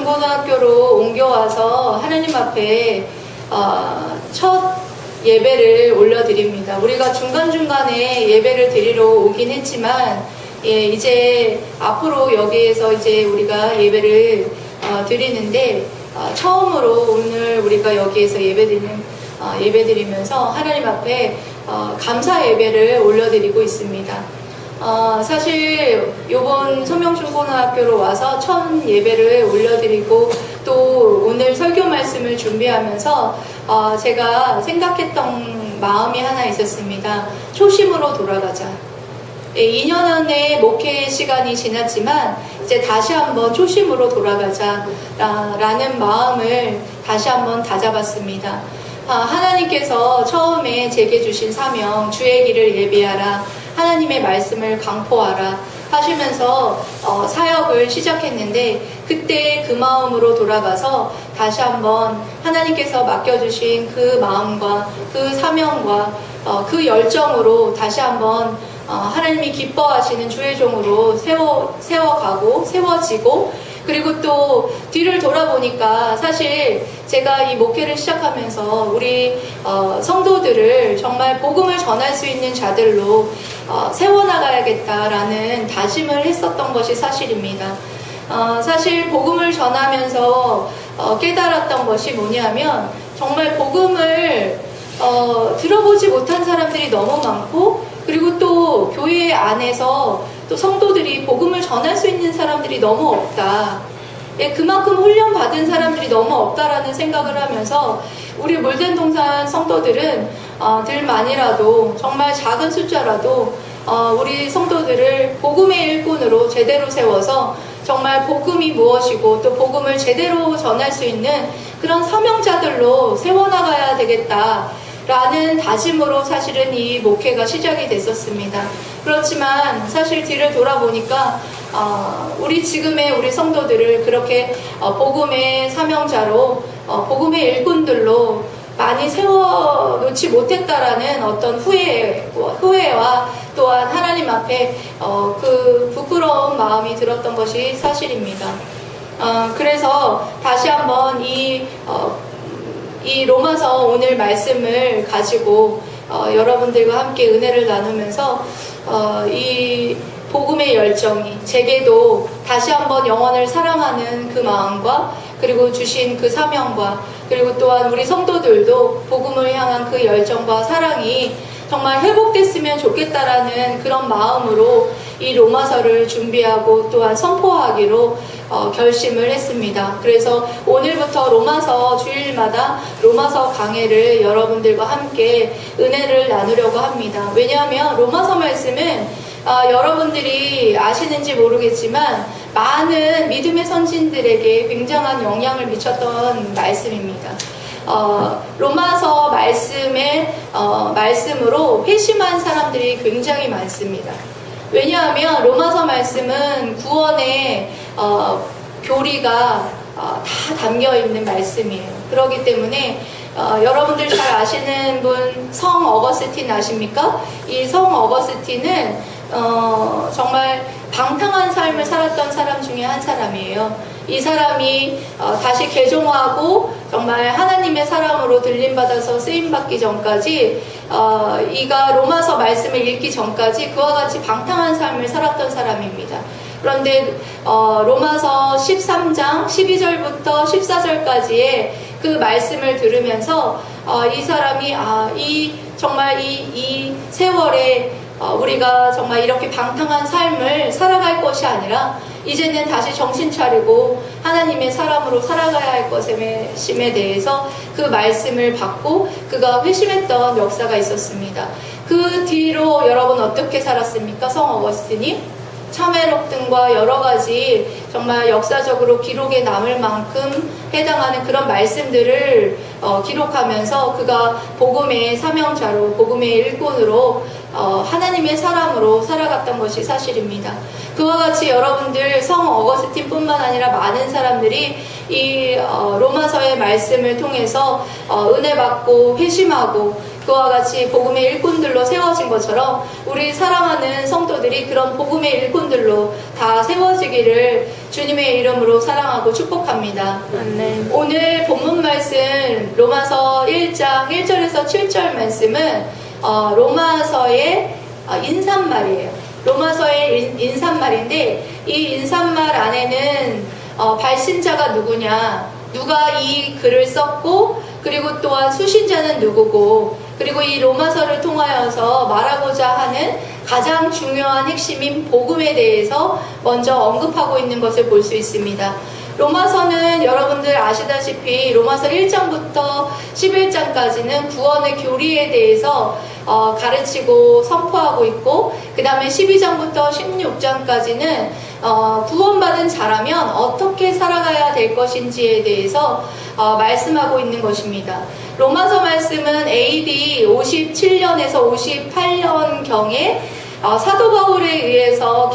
중고등학교로 옮겨와서 하나님 앞에 첫 예배를 올려드립니다. 우리가 중간중간에 예배를 드리러 오긴 했지만, 이제 앞으로 여기에서 이제 우리가 예배를 드리는데, 처음으로 오늘 우리가 여기에서 예배드리면서 하나님 앞에 감사 예배를 올려드리고 있습니다. 사실 이번 소명중고등학교로 와서 첫 예배를 올려드리고 또 오늘 설교 말씀을 준비하면서 제가 생각했던 마음이 하나 있었습니다. 초심으로 돌아가자. 2년 안에 목회 시간이 지났지만 이제 다시 한번 초심으로 돌아가자 라는 마음을 다시 한번 다잡았습니다. 하나님께서 처음에 제게 주신 사명, 주의 길을 예비하라, 하나님의 말씀을 강포하라 하시면서 사역을 시작했는데, 그때 그 마음으로 돌아가서 다시 한번 하나님께서 맡겨주신 그 마음과 그 사명과 그 열정으로 다시 한번 하나님이 기뻐하시는 주의 종으로 세워가고 세워지고, 그리고 또 뒤를 돌아보니까 사실 제가 이 목회를 시작하면서 우리 성도들을 정말 복음을 전할 수 있는 자들로 세워나가야겠다라는 다짐을 했었던 것이 사실입니다. 사실 복음을 전하면서 깨달았던 것이 뭐냐면, 정말 복음을 들어보지 못한 사람들이 너무 많고, 그리고 또 교회 안에서 또 성도들이 복음을 전할 수 있는 사람들이 너무 없다. 그만큼 훈련 받은 사람들이 너무 없다라는 생각을 하면서, 우리 물된동산 성도들은 들만이라도 정말 작은 숫자라도 우리 성도들을 복음의 일꾼으로 제대로 세워서 정말 복음이 무엇이고 또 복음을 제대로 전할 수 있는 그런 사명자들로 세워나가야 되겠다 라는 다짐으로 사실은 이 목회가 시작이 됐었습니다. 그렇지만 사실 뒤를 돌아보니까 우리 지금의 우리 성도들을 그렇게 복음의 사명자로 복음의 일꾼들로 많이 세워놓지 못했다라는 어떤 후회와 또한 하나님 앞에 그 부끄러운 마음이 들었던 것이 사실입니다. 그래서 다시 한번 이 로마서 오늘 말씀을 가지고 여러분들과 함께 은혜를 나누면서 이 복음의 열정이 제게도 다시 한번 영혼을 사랑하는 그 마음과 그리고 주신 그 사명과 그리고 또한 우리 성도들도 복음을 향한 그 열정과 사랑이 정말 회복됐으면 좋겠다라는 그런 마음으로 이 로마서를 준비하고 또한 선포하기로 결심을 했습니다. 그래서 오늘부터 로마서 주일마다 로마서 강해를 여러분들과 함께 은혜를 나누려고 합니다. 왜냐하면 로마서 말씀은 여러분들이 아시는지 모르겠지만 많은 믿음의 선진들에게 굉장한 영향을 미쳤던 말씀입니다. 로마서 말씀으로 회심한 사람들이 굉장히 많습니다. 왜냐하면 로마서 말씀은 구원의 교리가 다 담겨있는 말씀이에요. 그렇기 때문에 여러분들 잘 아시는 분 성 어거스틴 아십니까? 이 성 어거스틴은 정말 방탕한 삶을 살았던 사람 중에 한 사람이에요. 이 사람이 다시 개종하고 정말 하나님의 사람으로 들림받아서 쓰임받기 전까지 이가 로마서 말씀을 읽기 전까지 그와 같이 방탕한 삶을 살았던 사람입니다. 그런데 로마서 13장 12절부터 14절까지의 그 말씀을 들으면서 이 사람이 정말 이 세월에 우리가 정말 이렇게 방탕한 삶을 살아갈 것이 아니라 이제는 다시 정신 차리고 하나님의 사람으로 살아가야 할 것임에 대해서 그 말씀을 받고 그가 회심했던 역사가 있었습니다. 그 뒤로 여러분 어떻게 살았습니까? 성 어거스틴이 참회록 등과 여러 가지 정말 역사적으로 기록에 남을 만큼 해당하는 그런 말씀들을 기록하면서 그가 복음의 사명자로 복음의 일꾼으로 하나님의 사람으로 살아갔던 것이 사실입니다. 그와 같이 여러분들 성 어거스틴 뿐만 아니라 많은 사람들이 이 로마서의 말씀을 통해서 은혜 받고 회심하고 그와 같이 복음의 일꾼들로 세워진 것처럼 우리 사랑하는 성도들이 그런 복음의 일꾼들로 다 세워지기를 주님의 이름으로 사랑하고 축복합니다. 아멘. 오늘 본문 말씀 로마서 1장 1절에서 7절 말씀은 로마서의 인사말이에요. 로마서의 인사말인데 이 인사말 안에는 발신자가 누구냐, 누가 이 글을 썼고, 그리고 또한 수신자는 누구고, 그리고 이 로마서를 통하여서 말하고자 하는 가장 중요한 핵심인 복음에 대해서 먼저 언급하고 있는 것을 볼 수 있습니다. 로마서는 여러분들 아시다시피 로마서 1장부터 11장까지는 구원의 교리에 대해서 가르치고 선포하고 있고, 그 다음에 12장부터 16장까지는 구원받은 자라면 어떻게 살아가야 될 것인지에 대해서 말씀하고 있는 것입니다. 로마서 말씀은 AD 57년에서 58년경에 사도 바울에 의해서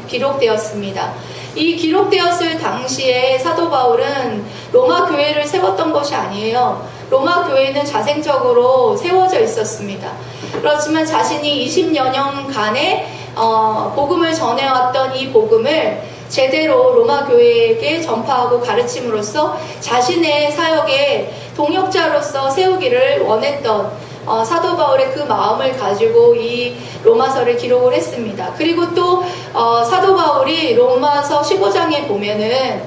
기록되었습니다. 이 기록되었을 당시에 사도 바울은 로마 교회를 세웠던 것이 아니에요. 로마 교회는 자생적으로 세워져 있었습니다. 그렇지만 자신이 20여 년간의 복음을 전해왔던 이 복음을 제대로 로마 교회에게 전파하고 가르침으로써 자신의 사역의 동역자로서 세우기를 원했던 사도 바울의 그 마음을 가지고 이 로마서를 기록을 했습니다. 그리고 또 사도 바울이 로마서 15장에 보면은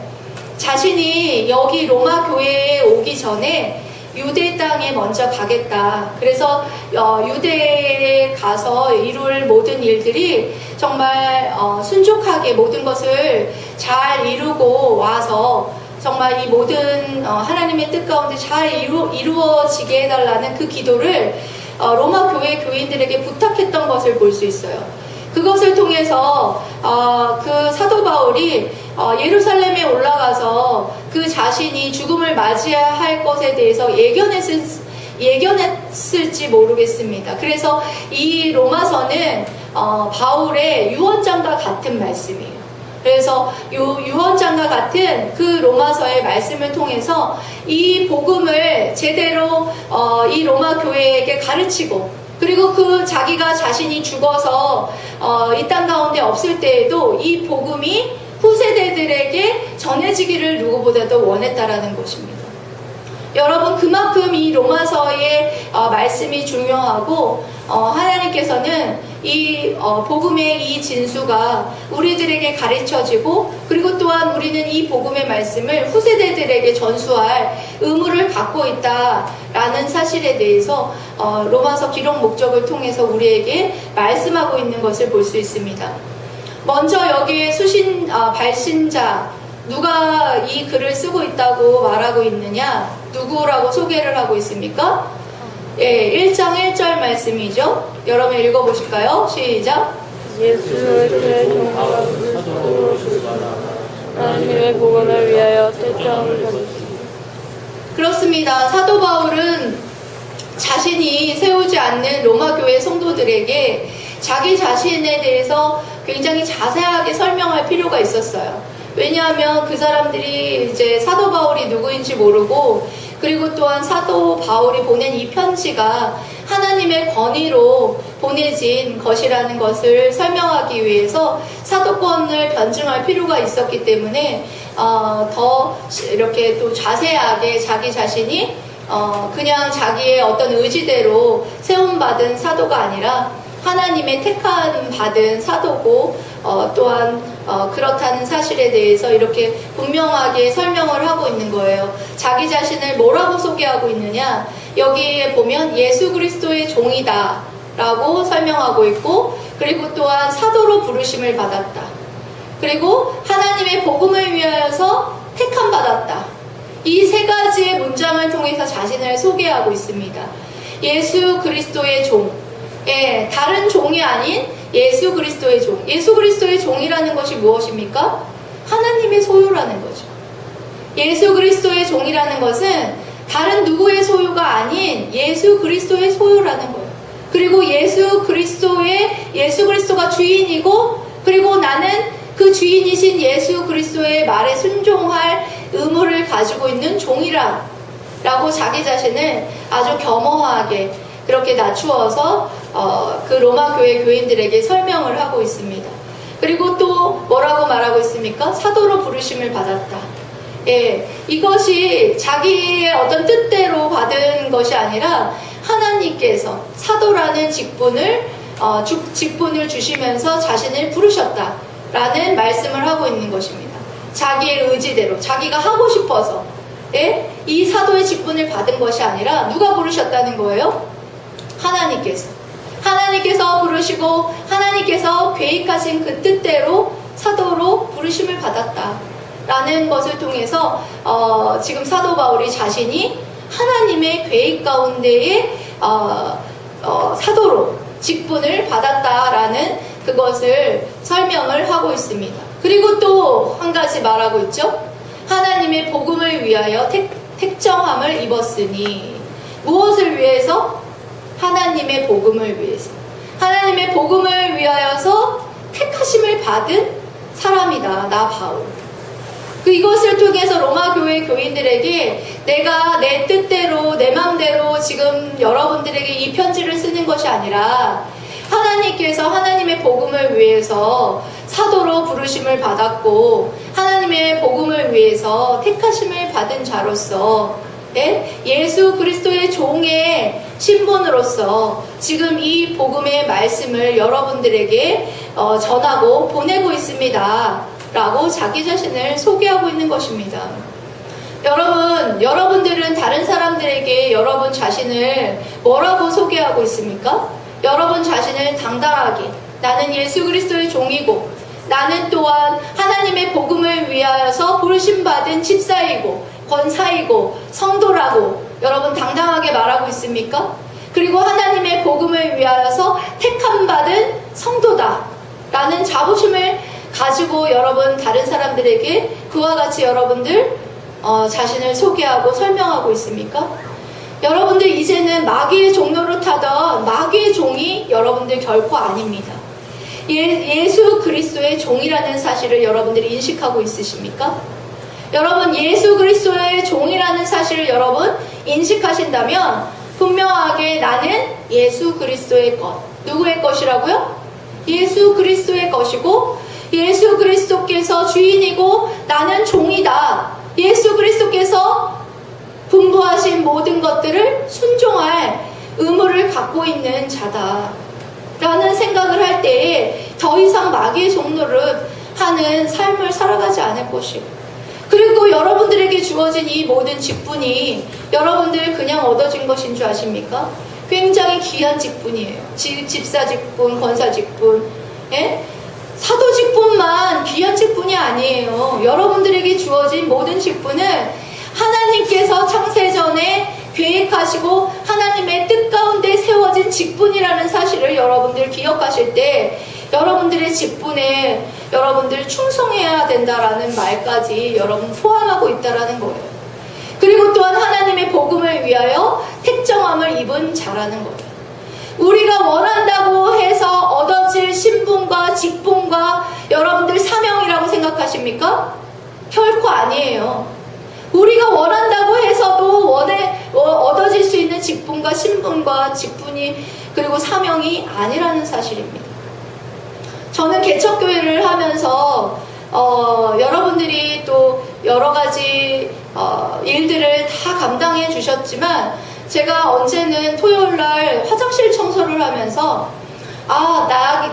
자신이 여기 로마 교회에 오기 전에 유대 땅에 먼저 가겠다. 그래서 유대에 가서 이룰 모든 일들이 정말 순종하게 모든 것을 잘 이루고 와서 정말 이 모든 하나님의 뜻 가운데 잘 이루어지게 해달라는 그 기도를 로마 교회 교인들에게 부탁했던 것을 볼 수 있어요. 그것을 통해서 그 사도 바울이 예루살렘에 올라가서 그 자신이 죽음을 맞이할 것에 대해서 예견했을지 모르겠습니다. 그래서 이 로마서는 바울의 유언장과 같은 말씀이에요. 그래서 유언장과 같은 그 로마서의 말씀을 통해서 이 복음을 제대로 이 로마 교회에게 가르치고, 그리고 그 자기가 자신이 죽어서 이 땅 가운데 없을 때에도 이 복음이 후세대들에게 전해지기를 누구보다도 원했다라는 것입니다. 여러분, 그만큼 이 로마서의 말씀이 중요하고 하나님께서는 이 복음의 이 진수가 우리들에게 가르쳐지고, 그리고 또한 우리는 이 복음의 말씀을 후세대들에게 전수할 의무를 갖고 있다라는 사실에 대해서 로마서 기록 목적을 통해서 우리에게 말씀하고 있는 것을 볼 수 있습니다. 먼저 여기에 발신자, 누가 이 글을 쓰고 있다고 말하고 있느냐, 누구라고 소개를 하고 있습니까? 예, 1장 1절 말씀이죠. 여러분 읽어보실까요? 시작. 예수의 종과 그리스도로 하나님의 복음을 위하여 태초함을 받으시니. 그렇습니다. 사도 바울은 자신이 세우지 않는 로마 교회 성도들에게 자기 자신에 대해서 굉장히 자세하게 설명할 필요가 있었어요. 왜냐하면 그 사람들이 이제 사도 바울이 누구인지 모르고, 그리고 또한 사도 바울이 보낸 이 편지가 하나님의 권위로 보내진 것이라는 것을 설명하기 위해서 사도권을 변증할 필요가 있었기 때문에 더 이렇게 또 자세하게 자기 자신이 그냥 자기의 어떤 의지대로 세움받은 사도가 아니라 하나님의 택함 받은 사도고, 또한 그렇다는 사실에 대해서 이렇게 분명하게 설명을 하고 있는 거예요. 자기 자신을 뭐라고 소개하고 있느냐, 여기에 보면 예수 그리스도의 종이다 라고 설명하고 있고, 그리고 또한 사도로 부르심을 받았다, 그리고 하나님의 복음을 위하여서 택함 받았다. 이 세 가지의 문장을 통해서 자신을 소개하고 있습니다. 예수 그리스도의 종, 예, 다른 종이 아닌 예수 그리스도의 종. 예수 그리스도의 종이라는 것이 무엇입니까? 하나님의 소유라는 거죠. 예수 그리스도의 종이라는 것은 다른 누구의 소유가 아닌 예수 그리스도의 소유라는 거예요. 그리고 예수 그리스도가 주인이고, 그리고 나는 그 주인이신 예수 그리스도의 말에 순종할 의무를 가지고 있는 종이라고 자기 자신을 아주 겸허하게 그렇게 낮추어서 그 로마 교회 교인들에게 설명을 하고 있습니다. 그리고 또 뭐라고 말하고 있습니까? 사도로 부르심을 받았다. 예, 이것이 자기의 어떤 뜻대로 받은 것이 아니라 하나님께서 사도라는 직분을 주시면서 자신을 부르셨다라는 말씀을 하고 있는 것입니다. 자기의 의지대로, 자기가 하고 싶어서, 예? 이 사도의 직분을 받은 것이 아니라 누가 부르셨다는 거예요? 하나님께서 부르시고 하나님께서 계획하신 그 뜻대로 사도로 부르심을 받았다라는 것을 통해서 지금 사도 바울이 자신이 하나님의 계획 가운데에 사도로 직분을 받았다라는 그것을 설명을 하고 있습니다. 그리고 또 한 가지 말하고 있죠. 하나님의 복음을 위하여 택정함을 입었으니 무엇을 위해서? 하나님의 복음을 위해서. 하나님의 복음을 위하여서 택하심을 받은 사람이다. 나 바울. 이것을 통해서 로마 교회 교인들에게 내가 내 뜻대로 내 마음대로 지금 여러분들에게 이 편지를 쓰는 것이 아니라 하나님께서 하나님의 복음을 위해서 사도로 부르심을 받았고 하나님의 복음을 위해서 택하심을 받은 자로서 예수 그리스도의 종의 신분으로서 지금 이 복음의 말씀을 여러분들에게 전하고 보내고 있습니다. 라고 자기 자신을 소개하고 있는 것입니다. 여러분들은 다른 사람들에게 여러분 자신을 뭐라고 소개하고 있습니까? 여러분 자신을 당당하게 나는 예수 그리스도의 종이고 나는 또한 하나님의 복음을 위하여서 부르심받은 집사이고 권사이고 성도라고 여러분 당당하게 말하고 있습니까? 그리고 하나님의 복음을 위하여서 택함받은 성도다 라는 자부심을 가지고 여러분 다른 사람들에게 그와 같이 여러분들 자신을 소개하고 설명하고 있습니까? 여러분들 이제는 마귀의 종로를 타던 마귀의 종이 여러분들 결코 아닙니다. 예수 그리스도의 종이라는 사실을 여러분들이 인식하고 있으십니까? 여러분 예수 그리스도의 종이라는 사실을 여러분 인식하신다면 분명하게 나는 예수 그리스도의 것. 누구의 것이라고요? 예수 그리스도의 것이고 예수 그리스도께서 주인이고 나는 종이다. 예수 그리스도께서 분부하신 모든 것들을 순종할 의무를 갖고 있는 자다. 라는 생각을 할 때에 더 이상 마귀의 종노릇 하는 삶을 살아가지 않을 것이고 그리고 여러분들에게 주어진 이 모든 직분이 여러분들 그냥 얻어진 것인 줄 아십니까? 굉장히 귀한 직분이에요. 집사 직분, 권사 직분, 사도 직분만 귀한 직분이 아니에요. 여러분들에게 주어진 모든 직분은 하나님께서 창세전에 계획하시고 하나님의 뜻 가운데 세워진 직분이라는 사실을 여러분들 기억하실 때 여러분들의 직분에 여러분들 충성해야 된다라는 말까지 여러분 포함하고 있다라는 거예요. 그리고 또한 하나님의 복음을 위하여 택정함을 입은 자라는 거예요. 우리가 원한다고 해서 얻어질 신분과 직분과 여러분들 사명이라고 생각하십니까? 결코 아니에요. 우리가 원한다고 해서도 얻어질 수 있는 직분과 신분과 직분이 그리고 사명이 아니라는 사실입니다. 저는 개척교회를 하면서 여러분들이 또 여러 가지 일들을 다 감당해 주셨지만 제가 언제는 토요일날 화장실 청소를 하면서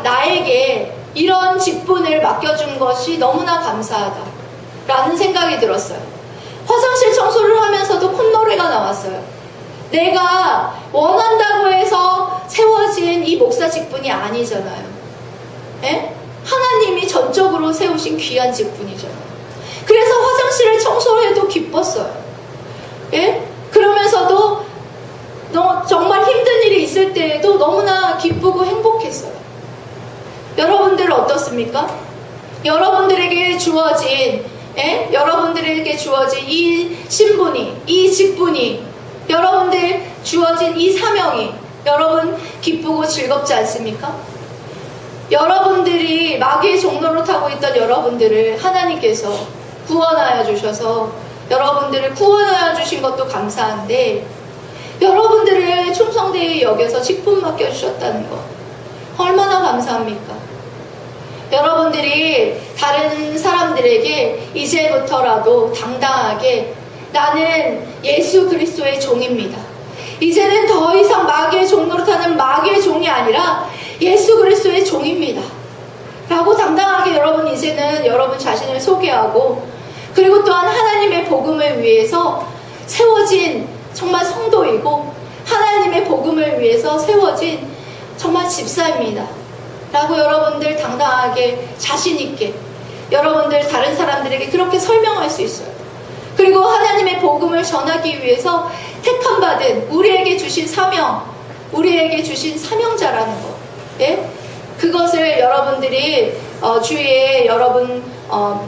나에게 이런 직분을 맡겨준 것이 너무나 감사하다 라는 생각이 들었어요. 화장실 청소를 하면서도 콧노래가 나왔어요. 내가 원한다고 해서 세워진 이 목사 직분이 아니잖아요. 하나님이 전적으로 세우신 귀한 직분이잖아요. 그래서 화장실을 청소해도 기뻤어요. 그러면서도 정말 힘든 일이 있을 때에도 너무나 기쁘고 행복했어요. 여러분들은 어떻습니까? 여러분들에게 주어진 이 신분이, 이 직분이, 여러분들 주어진 이 사명이 여러분 기쁘고 즐겁지 않습니까? 여러분들이 마귀의 종로를 타고 있던 여러분들을 하나님께서 구원하여 주셔서 여러분들을 구원하여 주신 것도 감사한데 여러분들을 충성되이 여겨서 직분 맡겨주셨다는 것. 얼마나 감사합니까? 여러분들이 다른 사람들에게 이제부터라도 당당하게 나는 예수 그리스도의 종입니다. 이제는 더 이상 마귀의 종 노릇하는 마귀의 종이 아니라 예수 그리스도의 종입니다. 라고 당당하게 여러분 이제는 여러분 자신을 소개하고, 그리고 또한 하나님의 복음을 위해서 세워진 정말 성도이고 하나님의 복음을 위해서 세워진 정말 집사입니다. 라고 여러분들 당당하게 자신있게 여러분들 다른 사람들에게 그렇게 설명할 수 있어요. 그리고 하나님의 복음을 전하기 위해서 택함받은 우리에게 주신 사명, 우리에게 주신 사명자라는 것. 예? 그것을 여러분들이 주위에 여러분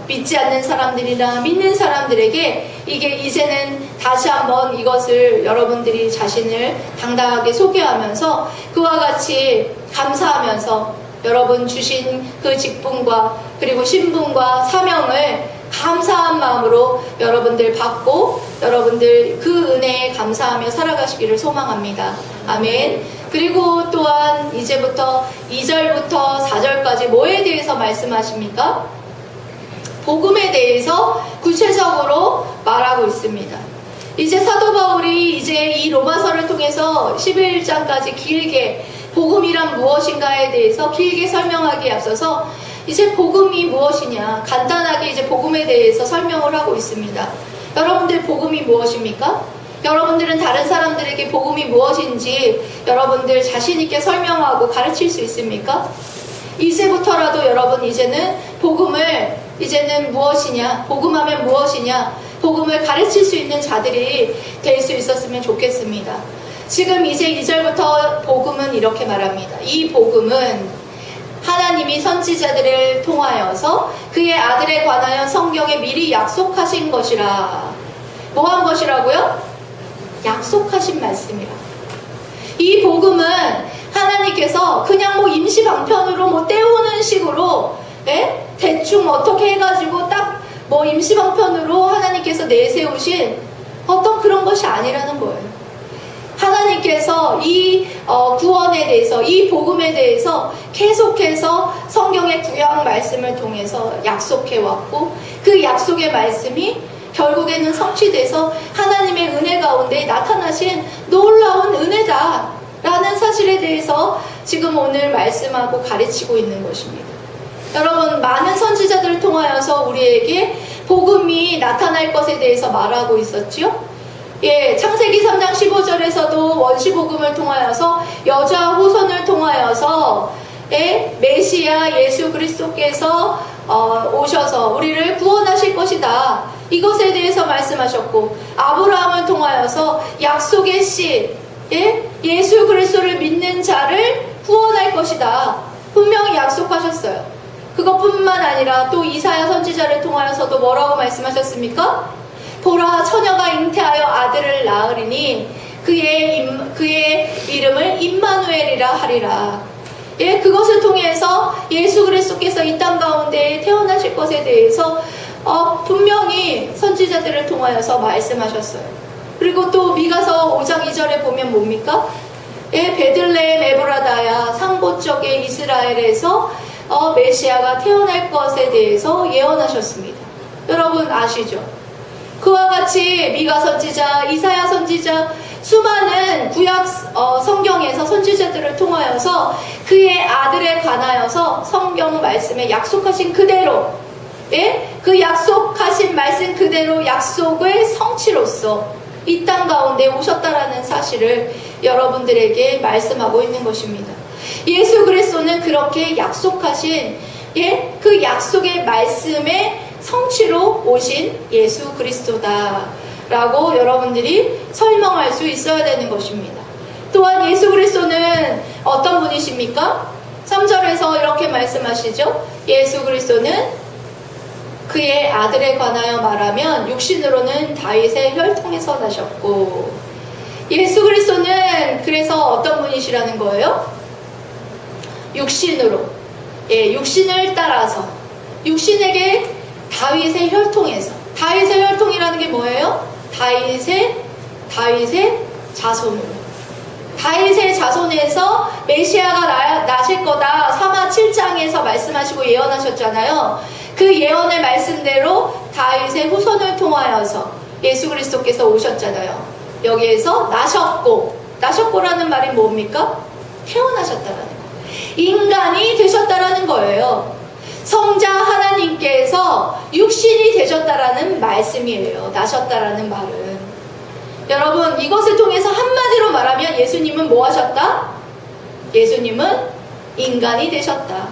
믿지 않는 사람들이나 믿는 사람들에게 이게 이제는 다시 한번 이것을 여러분들이 자신을 당당하게 소개하면서 그와 같이 감사하면서 여러분 주신 그 직분과 그리고 신분과 사명을 감사한 마음으로 여러분들 받고 여러분들 그 은혜에 감사하며 살아가시기를 소망합니다. 아멘. 그리고 또한 이제부터 2절부터 4절까지 뭐에 대해서 말씀하십니까? 복음에 대해서 구체적으로 말하고 있습니다. 이제 사도 바울이 이제 이 로마서를 통해서 11장까지 길게 복음이란 무엇인가에 대해서 길게 설명하기에 앞서서 이제 복음이 무엇이냐 간단하게 이제 복음에 대해서 설명을 하고 있습니다. 여러분들 복음이 무엇입니까? 여러분들은 다른 사람들에게 복음이 무엇인지 여러분들 자신있게 설명하고 가르칠 수 있습니까? 이제부터라도 여러분 이제는 복음을 이제는 무엇이냐, 복음하면 무엇이냐, 복음을 가르칠 수 있는 자들이 될 수 있었으면 좋겠습니다. 지금 이제 2절부터 복음은 이렇게 말합니다. 이 복음은 하나님이 선지자들을 통하여서 그의 아들에 관하여 성경에 미리 약속하신 것이라. 뭐 한 것이라고요? 약속하신 말씀이라. 이 복음은 하나님께서 그냥 뭐 임시방편으로 뭐 때우는 식으로 대충 어떻게 해가지고 딱 뭐 임시방편으로 하나님께서 내세우신 어떤 그런 것이 아니라는 거예요. 하나님께서 이 구원에 대해서 이 복음에 대해서 계속해서 성경의 구약 말씀을 통해서 약속해 왔고 그 약속의 말씀이 결국에는 성취돼서 하나님의 은혜 가운데 나타나신 놀라운 은혜다 라는 사실에 대해서 지금 오늘 말씀하고 가르치고 있는 것입니다. 여러분 많은 선지자들을 통하여서 우리에게 복음이 나타날 것에 대해서 말하고 있었죠. 예, 창세기 3장 15절에서도 원시복음을 통하여서 여자 후손을 통하여서 메시아 예수 그리스도께서 오셔서 우리를 구원하실 것이다. 이것에 대해서 말씀하셨고 아브라함을 통하여서 약속의 씨 예수 그리스도를 믿는 자를 구원할 것이다. 분명히 약속하셨어요. 그것뿐만 아니라 또 이사야 선지자를 통하여서도 뭐라고 말씀하셨습니까? 보라 처녀가 잉태하여 아들을 낳으리니 그의 이름을 임마누엘이라 하리라. 예, 그것을 통해서 예수 그리스도께서 이 땅 가운데 태어나실 것에 대해서 분명히 선지자들을 통하여서 말씀하셨어요. 그리고 또 미가서 5장 2절에 보면 뭡니까? 예, 베들레헴 에브라다야 상고 쪽의 이스라엘에서 메시아가 태어날 것에 대해서 예언하셨습니다. 여러분 아시죠? 그와 같이 미가 선지자, 이사야 선지자, 수많은 구약 성경에서 선지자들을 통하여서 그의 아들에 관하여서 성경 말씀에 약속하신 그대로 그 약속하신 말씀 그대로 약속의 성취로서 이 땅 가운데 오셨다라는 사실을 여러분들에게 말씀하고 있는 것입니다. 예수 그리스도는 그렇게 약속하신 그 약속의 말씀의 성취로 오신 예수 그리스도다 라고 여러분들이 설명할 수 있어야 되는 것입니다. 또한 예수 그리스도는 어떤 분이십니까? 3절에서 이렇게 말씀하시죠. 예수 그리스도는 그의 아들에 관하여 말하면 육신으로는 다윗의 혈통에서 나셨고, 예수 그리스도는 그래서 어떤 분이시라는 거예요? 육신으로, 육신을 따라서 육신에게 다윗의 혈통에서, 다윗의 혈통이라는 게 뭐예요? 다윗의 자손으로. 다윗의 자손에서 메시아가 나실 거다. 사마 7장에서 말씀하시고 예언하셨잖아요. 그 예언의 말씀대로 다윗의 후손을 통하여서 예수 그리스도께서 오셨잖아요. 여기에서 나셨고라는 말이 뭡니까? 태어나셨다라는 거예요. 인간이 되셨다라는 거예요. 성자 하나님께서 육신이 되셨다라는 말씀이에요. 나셨다라는 말은. 여러분, 이것을 통해서 한마디로 말하면 예수님은 뭐 하셨다? 예수님은 인간이 되셨다.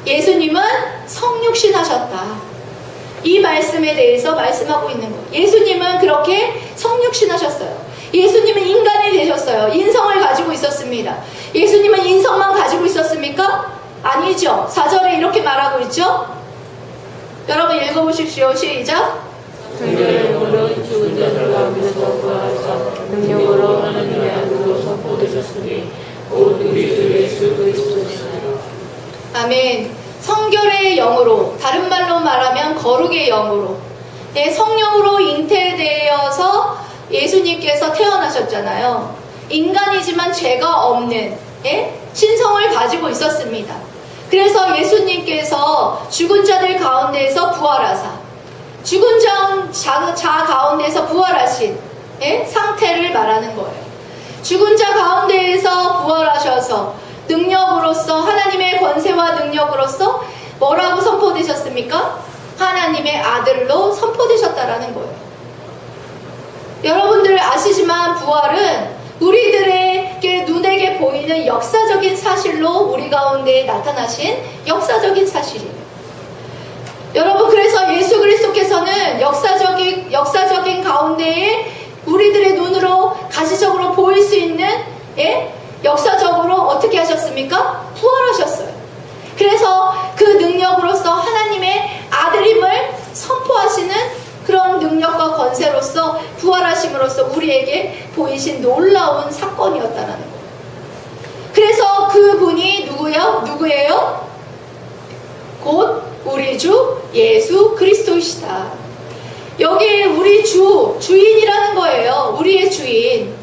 예수님은 성육신 하셨다. 이 말씀에 대해서 말씀하고 있는 거예요. 예수님은 그렇게 성육신 하셨어요. 예수님은 인간이 되셨어요. 인성을 가지고 있었습니다. 예수님은 인성만 가지고 있었습니까? 아니죠. 4절에 이렇게 말하고 있죠. 여러분 읽어보십시오. 시작. 성령으로 죽은 자들 가운데서 부활하사 능력으로 하나님의 아들로 선포되셨으니 곧 우리 주 예수 그리스도시나요. 아멘. 성결의 영으로, 다른 말로 말하면 거룩의 영으로, 성령으로 잉태되어서 예수님께서 태어나셨잖아요. 인간이지만 죄가 없는 신성을 가지고 있었습니다. 그래서 예수님께서 죽은 자들 가운데에서 부활하사, 죽은 자 가운데에서 부활하신 상태를 말하는 거예요. 죽은 자 가운데에서 부활하셔서 능력으로서, 하나님의 권세와 능력으로서 뭐라고 선포되셨습니까? 하나님의 아들로 선포되셨다라는 거예요. 여러분들 아시지만 부활은 우리들에게 눈에게 보이는 역사적인 사실로 우리 가운데 나타나신 역사적인 사실이에요. 여러분, 그래서 예수 그리스도께서는 역사적인 가운데에 우리들의 눈으로 가시적으로 보일 수 있는 역사적으로 어떻게 하셨습니까? 부활하셨어요. 그래서 그 능력으로서 하나님의 아들임을 선포하시는 그런 능력과 권세로서 부활하심으로써 우리에게 보이신 놀라운 사건이었다라는 거예요. 그래서 그분이 누구예요? 곧 우리 주 예수 그리스도이시다. 여기 우리 주인이라는 거예요. 우리의 주인.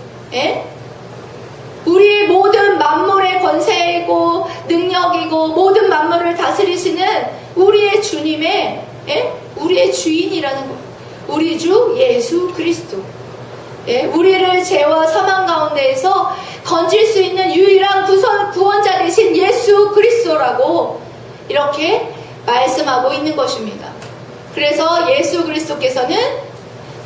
우리의 모든 만물의 권세이고 능력이고 모든 만물을 다스리시는 우리의 주님의 우리의 주인이라는 거예요. 우리 주 예수 그리스도. 우리를 죄와 사망 가운데에서 건질 수 있는 유일한 구원자 되신 예수 그리스도라고 이렇게 말씀하고 있는 것입니다. 그래서 예수 그리스도께서는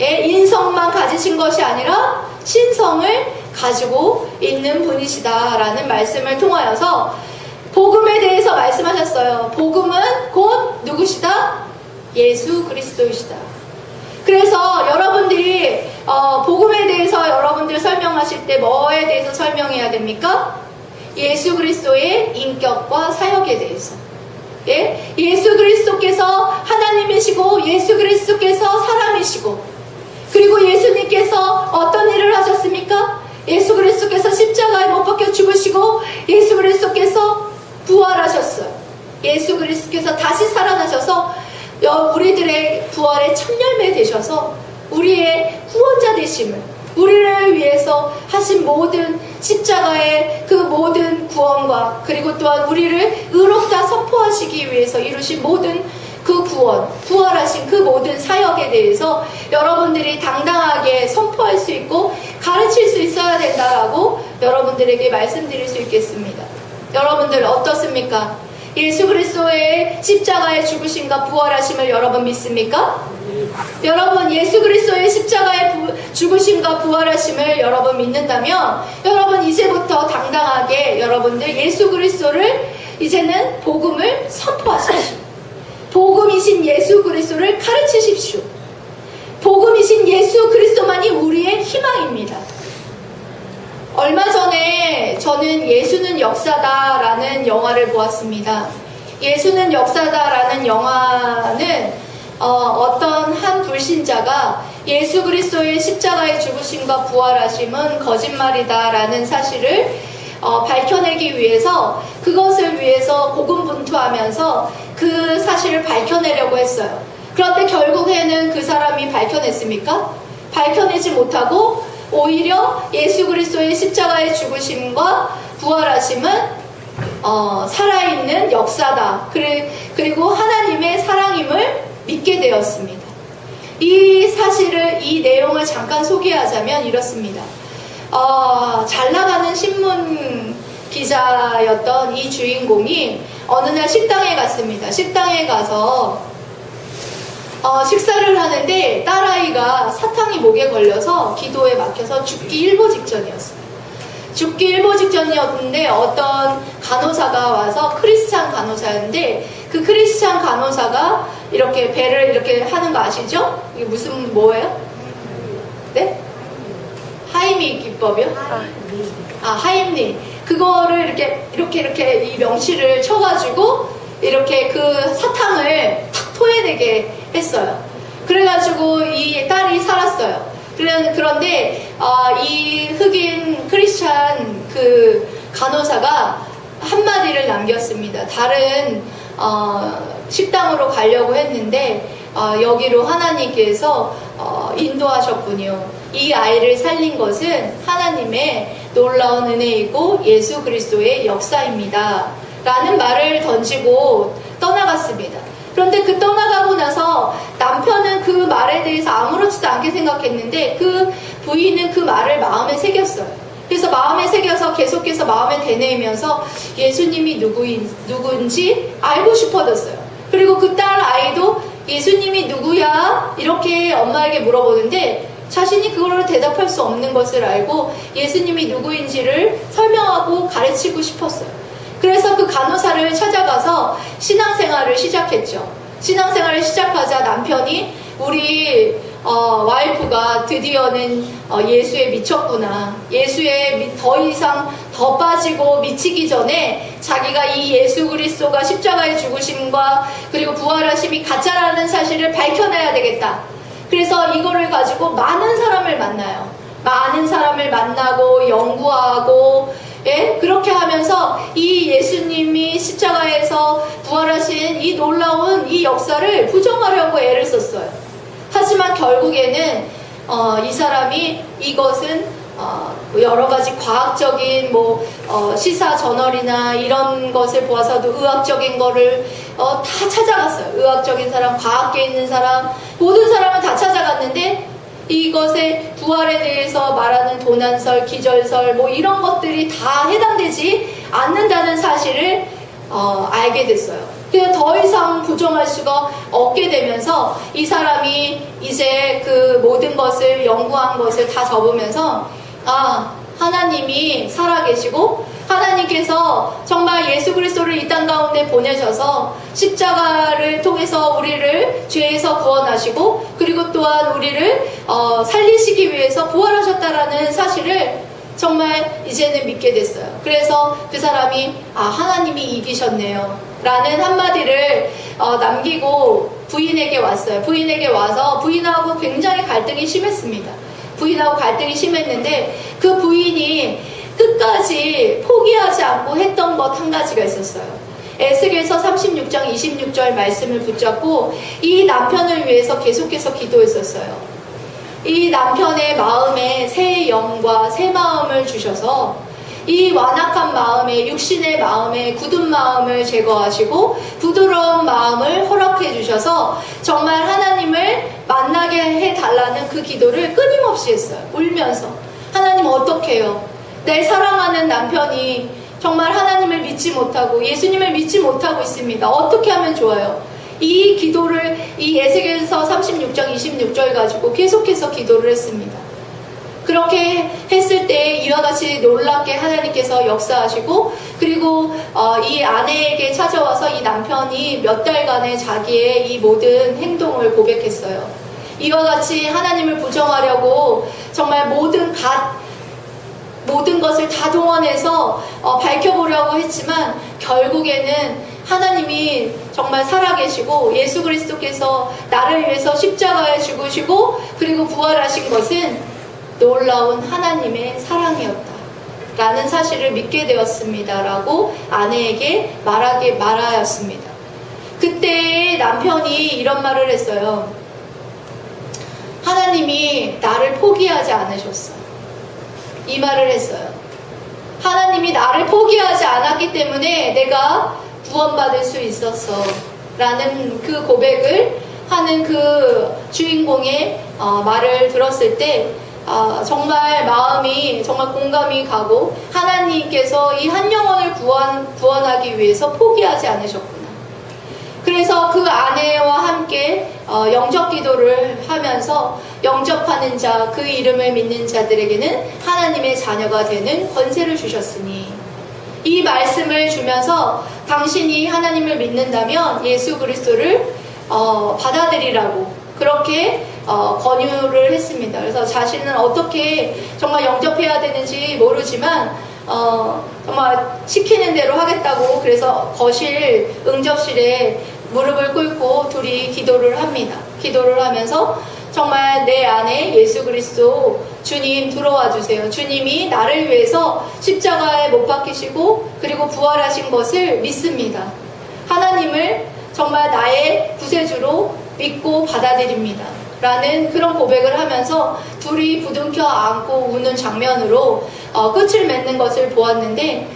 인성만 가지신 것이 아니라 신성을 가지고 있는 분이시다라는 말씀을 통하여서 복음에 대해서 말씀하셨어요. 복음은 곧 누구시다? 예수 그리스도이시다. 그래서 여러분들이 복음에 대해서 여러분들 설명하실 때 뭐에 대해서 설명해야 됩니까? 예수 그리스도의 인격과 사역에 대해서. 예수 그리스도께서 하나님이시고 예수 그리스도께서 사람이시고, 그리고 예수님께서 어떤 일을 하셨습니까? 예수 그리스도께서 십자가에 못 박혀 죽으시고 예수 그리스도께서 부활하셨어요. 예수 그리스도께서 다시 살아나셔서 우리들의 부활의 첫 열매 되셔서 우리의 구원자 되심을, 우리를 위해서 하신 모든 십자가의 그 모든 구원과 그리고 또한 우리를 의롭다 선포하시기 위해서 이루신 모든 그 구원, 부활하신 그 모든 사역에 대해서 여러분들이 당당하게 선포할 수 있고 가르칠 수 있어야 된다라고 여러분들에게 말씀드릴 수 있겠습니다. 여러분들 어떻습니까? 예수 그리스도의 십자가의 죽으심과 부활하심을 여러분 믿습니까? 여러분 예수 그리스도의 십자가의 죽으심과 부활하심을 여러분 믿는다면 여러분 이제부터 당당하게 여러분들 예수 그리스도를 이제는 복음을 선포하십시오. 복음이신 예수 그리스도를 가르치십시오. 복음이신 예수 그리스도만이 우리의 희망입니다. 얼마 전에 저는 예수는 역사다라는 영화를 보았습니다. 예수는 역사다라는 영화는 어떤 한 불신자가 예수 그리스도의 십자가의 죽으심과 부활하심은 거짓말이다라는 사실을 밝혀내기 위해서, 그것을 위해서 고군분투하면서 그 사실을 밝혀내려고 했어요. 그런데 결국에는 그 사람이 밝혀냈습니까? 밝혀내지 못하고 오히려 예수 그리스도의 십자가의 죽으심과 부활하심은 살아있는 역사다. 그리고 하나님의 사랑임을 믿게 되었습니다. 이 사실을, 이 내용을 잠깐 소개하자면 이렇습니다. 잘 나가는 신문 기자였던 이 주인공이 어느 날 식당에 갔습니다. 식당에 가서 식사를 하는데 딸아이가 사탕이 목에 걸려서 기도에 막혀서 죽기 일보 직전이었어요. 죽기 일보 직전이었는데 어떤 간호사가 와서, 크리스찬 간호사였는데 그 크리스찬 간호사가 이렇게 배를 이렇게 하는 거 아시죠? 이게 무슨 뭐예요? 네? 하이미 기법이요? 하임리. 그거를 이렇게 이 명치를 쳐가지고 이렇게 그 사탕을 탁 토해내게 했어요. 그래가지고 이 딸이 살았어요. 그런데 이 흑인 크리스찬 그 간호사가 한마디를 남겼습니다. 다른 식당으로 가려고 했는데 여기로 하나님께서 인도하셨군요. 이 아이를 살린 것은 하나님의 놀라운 은혜이고 예수 그리스도의 역사입니다. 라는 말을 던지고 떠나갔습니다. 그런데 그 떠나가고 나서 남편은 그 말에 대해서 아무렇지도 않게 생각했는데 그 부인은 그 말을 마음에 새겼어요. 그래서 마음에 새겨서 계속해서 마음에 되뇌이면서 예수님이 누구인지 알고 싶어졌어요. 그리고 그 딸 아이도 예수님이 누구야? 이렇게 엄마에게 물어보는데 자신이 그걸로 대답할 수 없는 것을 알고 예수님이 누구인지를 설명하고 가르치고 싶었어요. 그래서 그 간호사를 찾아가서 신앙생활을 시작했죠. 신앙생활을 시작하자 남편이 우리 와이프가 드디어는 예수에 미쳤구나. 예수에 더 이상 더 빠지고 미치기 전에 자기가 이 예수 그리스도가 십자가의 죽으심과 그리고 부활하심이 가짜라는 사실을 밝혀내야 되겠다. 그래서 이거를 가지고 많은 사람을 만나요. 많은 사람을 만나고 연구하고 그렇게 하면서 이 예수님이 십자가에서 부활하신 이 놀라운 이 역사를 부정하려고 애를 썼어요. 하지만 결국에는 이 사람이 이것은 여러 가지 과학적인 시사 저널이나 이런 것을 보아서도 의학적인 거를 다 찾아갔어요. 의학적인 사람, 과학계 있는 사람, 모든 사람은 다 찾아갔는데 이것의 부활에 대해서 말하는 도난설, 기절설 이런 것들이 다 해당되지 않는다는 사실을 알게 됐어요. 그래서 더 이상 부정할 수가 없게 되면서 이 사람이 이제 그 모든 것을 연구한 것을 다 접으면서 하나님이 살아계시고 하나님께서 정말 예수 그리스도를 이 땅 가운데 보내셔서 십자가를 통해서 우리를 죄에서 구원하시고 그리고 또한 우리를 살리시기 위해서 부활하셨다라는 사실을 정말 이제는 믿게 됐어요. 그래서 그 사람이 하나님이 이기셨네요 라는 한마디를 남기고 부인에게 왔어요. 부인에게 와서 부인하고 굉장히 갈등이 심했습니다. 부인하고 갈등이 심했는데 그 부인이 끝까지 포기하지 않고 했던 것 한 가지가 있었어요. 에스겔서 36장 26절 말씀을 붙잡고 이 남편을 위해서 계속해서 기도했었어요. 이 남편의 마음에 새 영과 새 마음을 주셔서 이 완악한 마음에, 육신의 마음에 굳은 마음을 제거하시고 부드러운 마음을 허락해 주셔서 정말 하나님을 만나게 해달라는 그 기도를 끊임없이 했어요. 울면서 하나님 어떻게 해요? 내 사랑하는 남편이 정말 하나님을 믿지 못하고 예수님을 믿지 못하고 있습니다. 어떻게 하면 좋아요? 이 기도를 이 에스겔서 36장 26절 가지고 계속해서 기도를 했습니다. 그렇게 했을 때 이와 같이 놀랍게 하나님께서 역사하시고 그리고 이 아내에게 찾아와서 이 남편이 몇 달간의 자기의 이 모든 행동을 고백했어요. 이와 같이 하나님을 부정하려고 정말 모든 것을 다 동원해서 밝혀보려고 했지만 결국에는 하나님이 정말 살아계시고 예수 그리스도께서 나를 위해서 십자가에 죽으시고 그리고 부활하신 것은 놀라운 하나님의 사랑이었다 라는 사실을 믿게 되었습니다 라고 아내에게 말하였습니다. 그때 남편이 이런 말을 했어요. 하나님이 나를 포기하지 않으셨어. 이 말을 했어요. 하나님이 나를 포기하지 않았기 때문에 내가 구원받을 수 있었어 라는 그 고백을 하는 그 주인공의 말을 들었을 때 정말 마음이 정말 공감이 가고, 하나님께서 이 한 영혼을 구원하기 위해서 포기하지 않으셨구나. 그래서 그 아내와 함께 영접 기도를 하면서 영접하는 자, 그 이름을 믿는 자들에게는 하나님의 자녀가 되는 권세를 주셨으니, 이 말씀을 주면서 당신이 하나님을 믿는다면 예수 그리스도를 받아들이라고 그렇게 권유를 했습니다. 그래서 자신은 어떻게 정말 영접해야 되는지 모르지만 정말 시키는 대로 하겠다고, 그래서 거실 응접실에 무릎을 꿇고 둘이 기도를 합니다. 기도를 하면서 정말 내 안에 예수 그리스도 주님 들어와 주세요. 주님이 나를 위해서 십자가에 못 박히시고 그리고 부활하신 것을 믿습니다. 하나님을 정말 나의 구세주로 믿고 받아들입니다. 라는 그런 고백을 하면서 둘이 부둥켜 안고 우는 장면으로 끝을 맺는 것을 보았는데,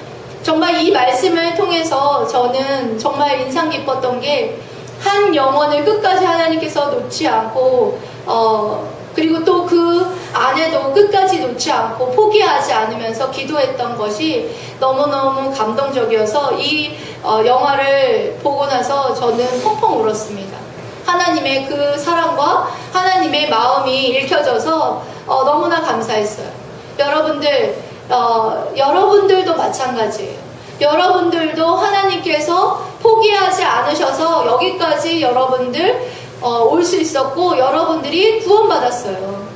정말 이 말씀을 통해서 저는 정말 인상 깊었던 게, 한 영혼을 끝까지 하나님께서 놓지 않고 그리고 또 그 아내도 끝까지 놓지 않고 포기하지 않으면서 기도했던 것이 너무너무 감동적이어서 이 영화를 보고 나서 저는 펑펑 울었습니다. 하나님의 그 사랑과 하나님의 마음이 읽혀져서 너무나 감사했어요. 여러분들도 마찬가지예요. 여러분들도 하나님께서 포기하지 않으셔서 여기까지 여러분들 올 수 있었고, 여러분들이 구원받았어요.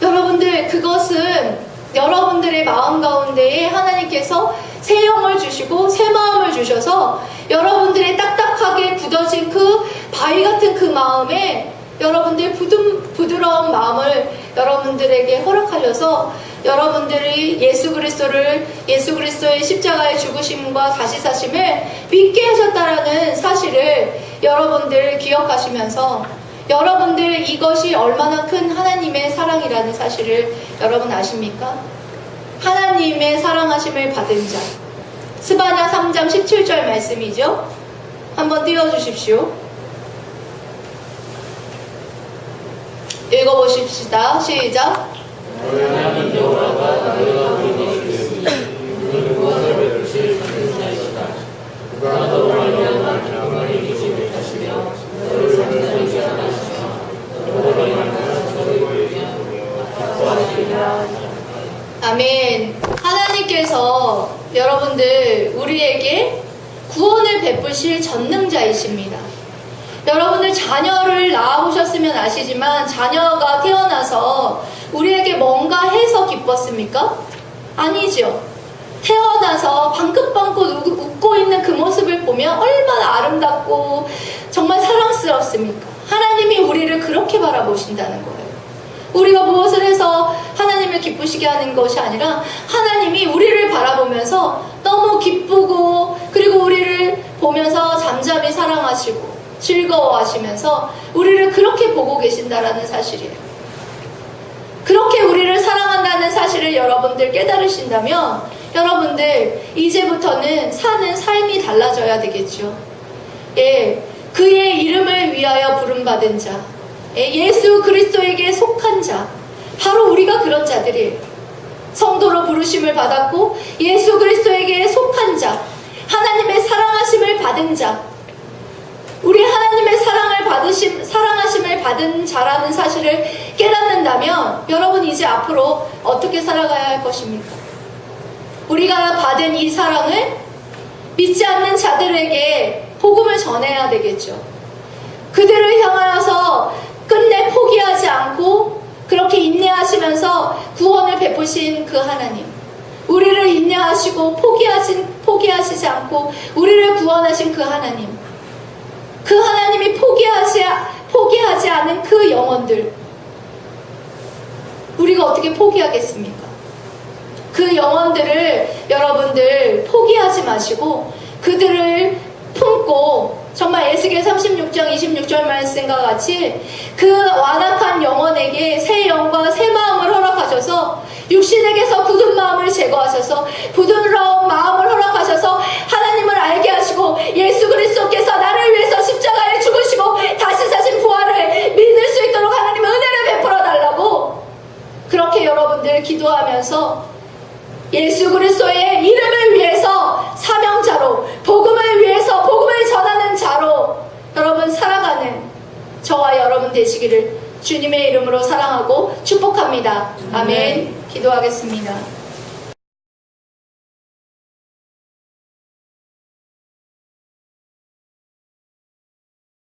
여러분들, 그것은 여러분들의 마음 가운데에 하나님께서 새 영을 주시고 새 마음을 주셔서 여러분들의 딱딱하게 굳어진 그 바위 같은 그 마음에 여러분들의 부드러운 마음을 여러분들에게 허락하셔서 여러분들이 예수 그리스도의 십자가의 죽으심과 다시 사심을 믿게 하셨다라는 사실을 여러분들 기억하시면서, 여러분들 이것이 얼마나 큰 하나님의 사랑이라는 사실을 여러분 아십니까? 하나님의 사랑하심을 받은 자, 스바냐 3장 17절 말씀이죠. 한번 띄워주십시오. 읽어보십시다. 시작. 하나님 여호와가 너희가 믿으시니 그는 구원을 베푸실 전능자이시다. 그가 너로 말미암아 영원히 잊지 못하시며 너를 완전히 사랑하시며 너로 말미암아 너를 위하여 기뻐하시리라. 아멘. 하나님께서 여러분들 우리에게 구원을 베푸실 전능자이십니다. 여러분들 자녀를 낳아보셨으면 아시지만 자녀가 태어나서 우리에게 뭔가 해서 기뻤습니까? 아니죠. 태어나서 방긋방긋 웃고 있는 그 모습을 보면 얼마나 아름답고 정말 사랑스럽습니까? 하나님이 우리를 그렇게 바라보신다는 거예요. 우리가 무엇을 해서 하나님을 기쁘시게 하는 것이 아니라 하나님이 우리를 바라보면서 너무 기쁘고, 그리고 우리를 보면서 잠잠히 사랑하시고 즐거워하시면서 우리를 그렇게 보고 계신다라는 사실이에요. 그렇게 우리를 사랑한다는 사실을 여러분들 깨달으신다면 여러분들 이제부터는 사는 삶이 달라져야 되겠죠. 예, 그의 이름을 위하여 부름받은 자, 예수 그리스도에게 속한 자, 바로 우리가 그런 자들이에요. 성도로 부르심을 받았고 예수 그리스도에게 속한 자, 하나님의 사랑하심을 받은 자, 우리 하나님의 사랑하심을 받은 자라는 사실을 깨닫는다면 여러분 이제 앞으로 어떻게 살아가야 할 것입니까? 우리가 받은 이 사랑을 믿지 않는 자들에게 복음을 전해야 되겠죠. 그들을 향하여서 끝내 포기하지 않고 그렇게 인내하시면서 구원을 베푸신 그 하나님, 우리를 인내하시고 포기하시지 않고 우리를 구원하신 그 하나님, 그 하나님이 포기하지 않은 그 영혼들, 우리가 어떻게 포기하겠습니까? 그 영혼들을 여러분들 포기하지 마시고 그들을 품고 정말 에스겔 36장 26절 말씀과 같이 그 완악한 영혼에게 새 영과 새 마음을 허락하셔서 육신에게서 굳은 마음을 제거하셔서 부드러운 마음을 허락하셔서 하나님을 알게 하시고 예수 그리스도께서 나를 위해서 십자가에 죽으시고 다시 사신 부활을 믿을 수 있도록 하나님 은혜를 베풀어 달라고 그렇게 여러분들 기도하면서 예수 그리스도의 이름을 위해서 사명자로 복음을 위해서 복음을 전하는 자로 여러분 살아가는 저와 여러분 되시기를 주님의 이름으로 사랑하고 축복합니다. 아멘. 기도하겠습니다.